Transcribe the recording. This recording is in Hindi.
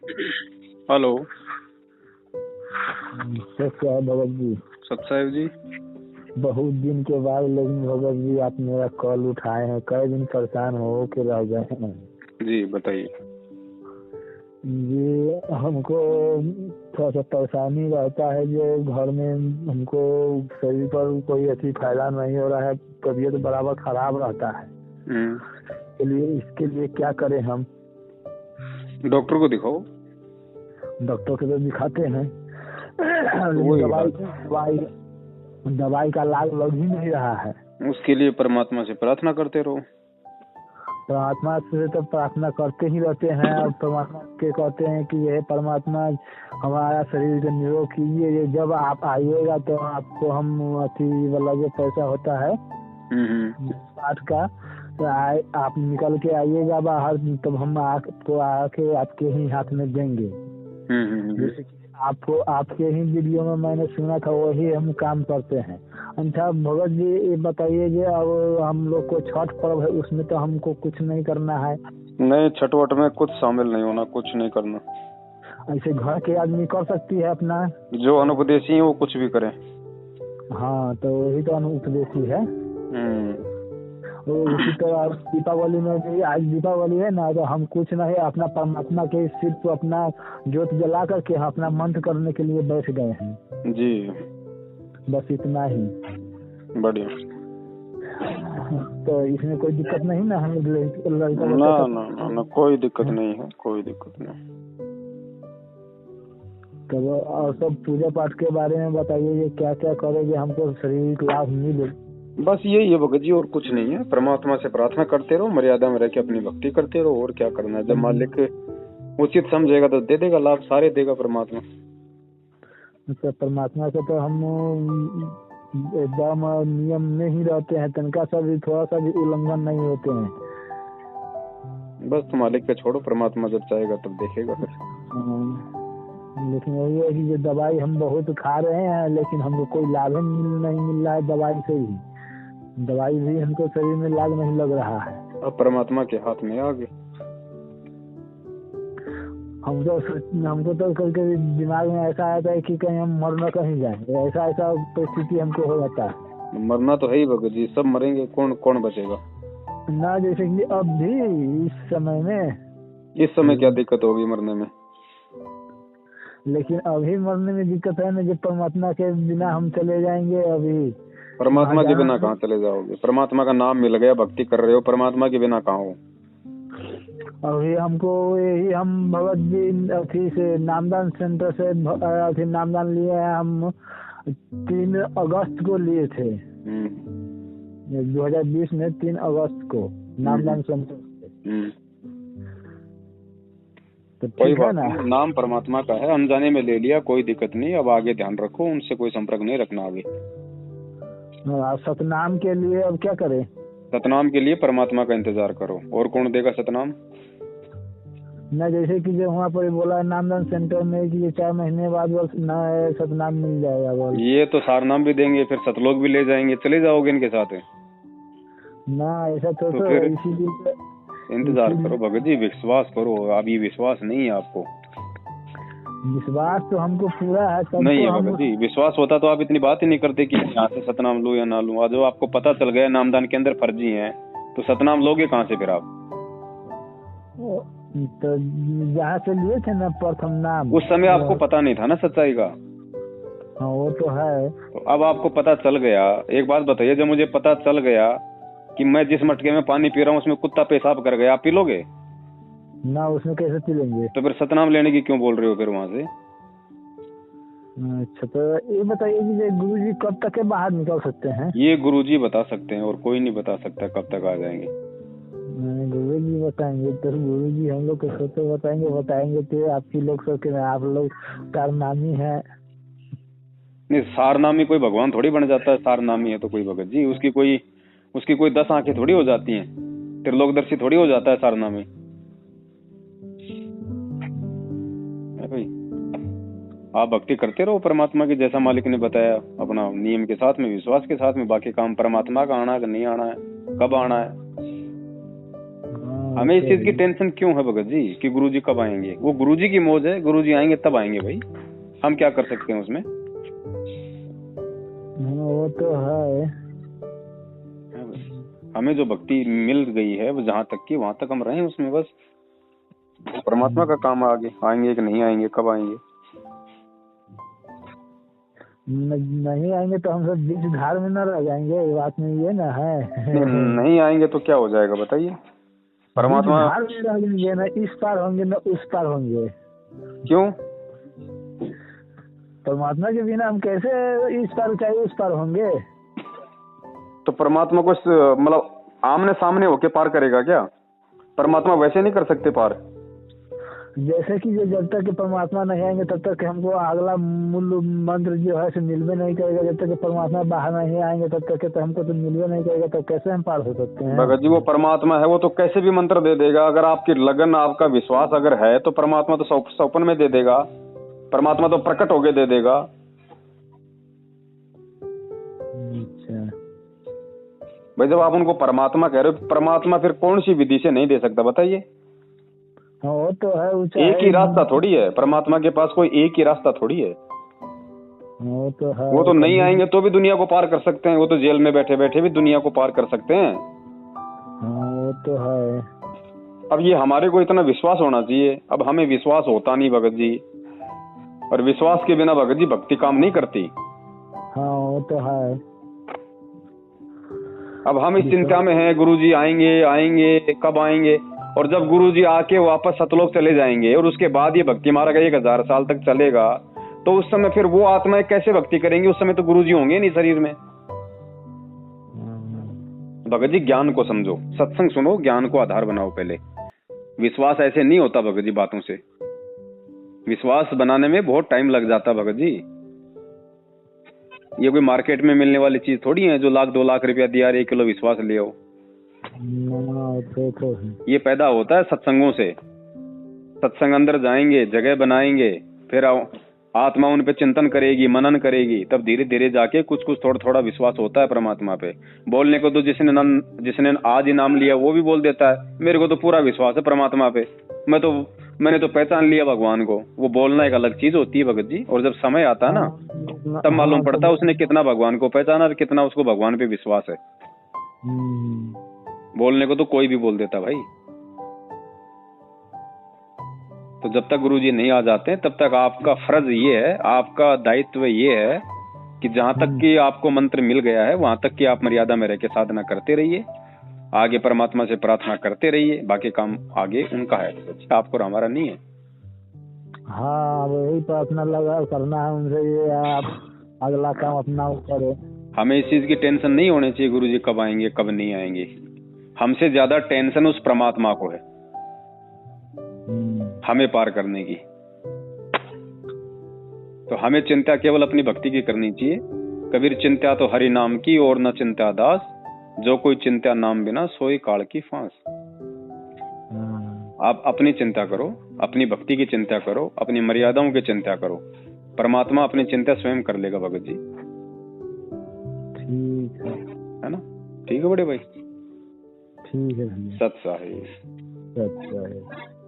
हेलो। क्या है भगत जी? सत साहिब जी। बहुत दिन के बाद लेकिन भगत जी आप मेरा कॉल उठाए हैं। कई दिन परेशान हो के रह गए हैं। जी बताइए। ये हमको थोड़ा सा परेशानी रहता है जो घर में हमको शरीर पर कोई ऐसी फायदा नहीं हो रहा है। तबीयत बराबर खराब रहता है। इसके लिए क्या करें हम? डॉक्टर को दिखाओ। डॉक्टर को तो दिखाते हैं लेकिन दवाई का लाभ लग ही नहीं रहा है। उसके लिए परमात्मा से प्रार्थना करते रहो। परमात्मा से तो प्रार्थना करते ही रहते हैं और परमात्मा के कहते हैं कि यह परमात्मा हमारा शरीर को निरोग कीजिए। जब आप आइएगा तो आपको हम अति वाला जो पैसा होता है पाठ का, तो आप निकल के आइएगा बाहर, तब हम आपको आके आपके ही हाथ में देंगे। जैसे कि आपको आपके ही वीडियो में मैंने सुना था, वही हम काम करते हैं। अच्छा भगत जी ये बताइए कि अब हम लोग को छठ पर्व है, उसमें तो हमको कुछ नहीं करना है। नहीं, छठ वट में कुछ शामिल नहीं होना, कुछ नहीं करना। ऐसे घर के आदमी कर सकती है अपना, जो अनुपदेशी है वो कुछ भी करें। हाँ तो वही तो अनुपदेशी है। उसी तरह दीपावली में भी, आज दीपावली है ना, तो हम कुछ नहीं अपना परमात्मा के सिर पर अपना ज्योत जला करके अपना मंत्र करने के लिए बैठ गए हैं जी। बस इतना ही। बढ़िया। तो इसमें कोई दिक्कत नहीं ना? हम ना, कोई दिक्कत नहीं है, कोई दिक्कत नहीं। तो और सब पूजा पाठ के बारे में बताइए, क्या क्या करोगे हमको शरीर लाभ मिले? बस यही है भगत जी, और कुछ नहीं है। परमात्मा से प्रार्थना करते रहो, मर्यादा में रह के अपनी भक्ति करते रहो, और क्या करना है। जब मालिक उचित समझेगा तो दे देगा लाभ, सारे देगा परमात्मा। तो परमात्मा से तो हम एकदम नियम में ही रहते हैं, तनका सा भी थोड़ा सा भी उल्लंघन नहीं होते हैं। बस तुम मालिक पे छोड़ो, परमात्मा जब चाहेगा तब देखेगा फिर। लेकिन वही है कि ये दवाई हम बहुत खा रहे हैं, लेकिन हमको कोई लाभ नहीं मिल रहा है दवाई से ही। दवाई भी हमको शरीर में लाभ नहीं लग रहा है। अब परमात्मा के हाथ में आगे। हमको तो कभी दिमाग में ऐसा आता है कि कहीं हम मर न कहीं जाए, ऐसा परिस्थिति हमको हो जाता है। मरना तो है ही भगत जी, सब मरेंगे, कौन बचेगा ना। जैसे कि अब भी इस समय क्या दिक्कत होगी मरने में? लेकिन अभी मरने में दिक्कत है ना, जब परमात्मा के बिना हम चले जाएंगे। अभी परमात्मा के बिना कहाँ चले जाओगे? परमात्मा का नाम मिल गया, भक्ति कर रहे हो, परमात्मा के बिना कहाँ हो? अभी हमको यही, हम भगत जी अथी से नामदान सेंटर से अथी नामदान लिए हैं। हम 3 अगस्त को लिए थे 2020 में, 3 अगस्त को नामदान सेंटर से। तो कोई बात नहीं, नाम परमात्मा का है, अनजाने में ले लिया, कोई दिक्कत नहीं। अब आगे ध्यान रखो, उनसे कोई संपर्क नहीं रखना आगे। सतनाम के लिए अब क्या करें? सतनाम के लिए परमात्मा का इंतजार करो, और कौन देगा सतनाम? न जैसे कि जो वहाँ पर बोला नामदान सेंटर में कि 4 महीने बाद बस न सतनाम मिल जाएगा बोल। ये तो सारनाम भी देंगे, फिर सतलोक भी ले जाएंगे, चले जाओगे इनके साथ? ना ऐसा तो फिर इंतजार करो भगत जी, विश्वास करो। अभी विश्वास नहीं है आपको? विश्वास तो हमको पूरा है। नहीं है भगत जी, विश्वास होता तो आप इतनी बात ही नहीं करते कि यहाँ से सतनाम लूं या ना लूं। जो आपको पता चल गया नामदान के अंदर फर्जी है, तो सतनाम लोगे कहाँ से फिर आप? तो जहाँ से लिए थे ना प्रथम नाम, उस समय आपको पता नहीं था ना सच्चाई का। हाँ वो तो है। तो अब आपको पता चल गया। एक बात बताइए, जब मुझे पता चल गया कि मैं जिस मटके में पानी पी रहा हूँ उसमें कुत्ता पेशाब कर गया, आप पी लोगे? ना, उसमें कैसे पी लेंगे? तो फिर सतनाम लेने की क्यों बोल रहे हो फिर वहाँ से? अच्छा तो ये बताइए कि गुरुजी कब तक के बाहर निकल सकते हैं? ये गुरुजी बता सकते हैं, और कोई नहीं बता सकता कब तक आ जाएंगे। गुरुजी बताएंगे तो गुरुजी हम लोग को तो बताएंगे तो आपकी लोग सब के, आप लोग कारनामी है। नहीं, सारनामी कोई भगवान थोड़ी बन जाता है। सारनामी है तो कोई भगत जी, उसकी कोई 10 आंखें थोड़ी हो जाती हैं, त्रिलोकदर्शी थोड़ी हो जाता है सारनामी। भाई आप भक्ति करते रहो परमात्मा की, जैसा मालिक ने बताया, अपना नियम के साथ में, विश्वास के साथ में। बाकी काम परमात्मा का आना है कि नहीं आना है, कब आना है। हमें इस चीज की टेंशन क्यों है भगत जी कि गुरुजी कब आएंगे? वो गुरुजी की मौज है, गुरुजी आएंगे तब आएंगे भाई, हम क्या कर सकते हैं उसमें? वो तो है। हमें जो भक्ति मिल गई है वो जहाँ तक की वहां तक हम रहें उसमें, बस परमात्मा का काम है आगे आएंगे कि नहीं आएंगे, कब आएंगे। नहीं आएंगे तो हम सब बीच धार में न रह जाएंगे, ये बात में ये ना है। नहीं आएंगे तो क्या हो जाएगा बताइए? परमात्मा धार में रह जाएंगे, न इस पार होंगे न उस पार होंगे। क्यों? परमात्मा के बिना हम कैसे इस पार चाहे उस पार होंगे? तो परमात्मा को मतलब आमने सामने होके पार करेगा क्या? परमात्मा वैसे नहीं कर सकते पार। जैसे कि जब तक कि परमात्मा नहीं आएंगे तब तक हमको अगला मूल मंत्र जो है से मिलवे नहीं करेगा। जब तक कि परमात्मा बाहर नहीं आएंगे तब तक तो हमको तो मिलवे नहीं करेगा, तो कैसे हम पार हो सकते हैं? भगत जी वो परमात्मा है, वो तो कैसे भी मंत्र दे देगा। अगर आपकी लगन आपका विश्वास अगर है तो परमात्मा तो सौपन में दे देगा, परमात्मा तो प्रकट होके दे देगा। अच्छा भाई जब आप उनको परमात्मा कह रहे हो, परमात्मा फिर कौन सी विधि से नहीं दे सकता बताइए? हाँ वो तो है। एक ही रास्ता थोड़ी है, परमात्मा के पास कोई एक ही रास्ता थोड़ी है। वो तो है। वो तो नहीं आएंगे तो भी दुनिया को पार कर सकते हैं, वो तो जेल में बैठे बैठे भी दुनिया को पार कर सकते हैं। हाँ वो तो है। अब ये हमारे को इतना विश्वास होना चाहिए, अब हमें विश्वास होता नहीं भगत जी, और विश्वास के बिना भगत जी भक्ति काम नहीं करती। हाँ वो तो है। अब हम इस चिंता में हैं गुरुजी आएंगे आएंगे कब आएंगे, और जब गुरुजी आके वापस सतलोक चले जाएंगे और उसके बाद ये भक्ति मार्ग 1000 साल तक चलेगा, तो उस समय फिर वो आत्माएं कैसे भक्ति करेंगी? उस समय तो गुरुजी होंगे नहीं शरीर में। भगत जी ज्ञान को समझो, सत्संग सुनो, ज्ञान को आधार बनाओ पहले। विश्वास ऐसे नहीं होता भगत जी बातों से, विश्वास बनाने में बहुत टाइम लग जाता भगत जी। ये कोई मार्केट में मिलने वाली चीज थोड़ी है जो 1-2 लाख रुपया दिया 1 किलो विश्वास ले आओ। ये पैदा होता है सत्संगों से। सत्संग अंदर जाएंगे, जगह बनाएंगे, फिर आत्मा उन पे चिंतन करेगी, मनन करेगी, तब धीरे धीरे जाके कुछ कुछ थोड़ा थोड़ा विश्वास होता है परमात्मा पे। बोलने को तो जिसने आज ही नाम लिया वो भी बोल देता है मेरे को तो पूरा विश्वास है परमात्मा पे, मैंने तो पहचान लिया भगवान को। वो बोलना एक अलग चीज होती है भगत जी, और जब समय आता है ना तब मालूम पड़ता है उसने कितना भगवान को पहचाना और कितना उसको भगवान पे विश्वास है। बोलने को तो कोई भी बोल देता भाई। तो जब तक गुरुजी नहीं आ जाते तब तक आपका फर्ज ये है, आपका दायित्व ये है कि जहां तक कि आपको मंत्र मिल गया है वहां तक कि आप मर्यादा में रह के साधना करते रहिए, आगे परमात्मा से प्रार्थना करते रहिए, बाकी काम आगे उनका है, आपको और हमारा नहीं है। हाँ वही प्रार्थना लगा करना है उनसे, ये आप अगला काम अपना करें। हमें इस चीज की टेंशन नहीं होनी चाहिए गुरुजी कब आएंगे कब नहीं आएंगे। हमसे ज्यादा टेंशन उस परमात्मा को है हमें पार करने की। तो हमें चिंता केवल अपनी भक्ति की करनी चाहिए। कबीर चिंता तो हरि नाम की और न चिंता दास, जो कोई चिंता नाम बिना सोई काल की फांस। आप अपनी चिंता करो, अपनी भक्ति की चिंता करो, अपनी मर्यादाओं की चिंता करो, परमात्मा अपनी चिंता स्वयं कर लेगा भगत जी। ठीक है ना? ठीक है बड़े भाई, ठीक है। सत साहिब। सत साहिब।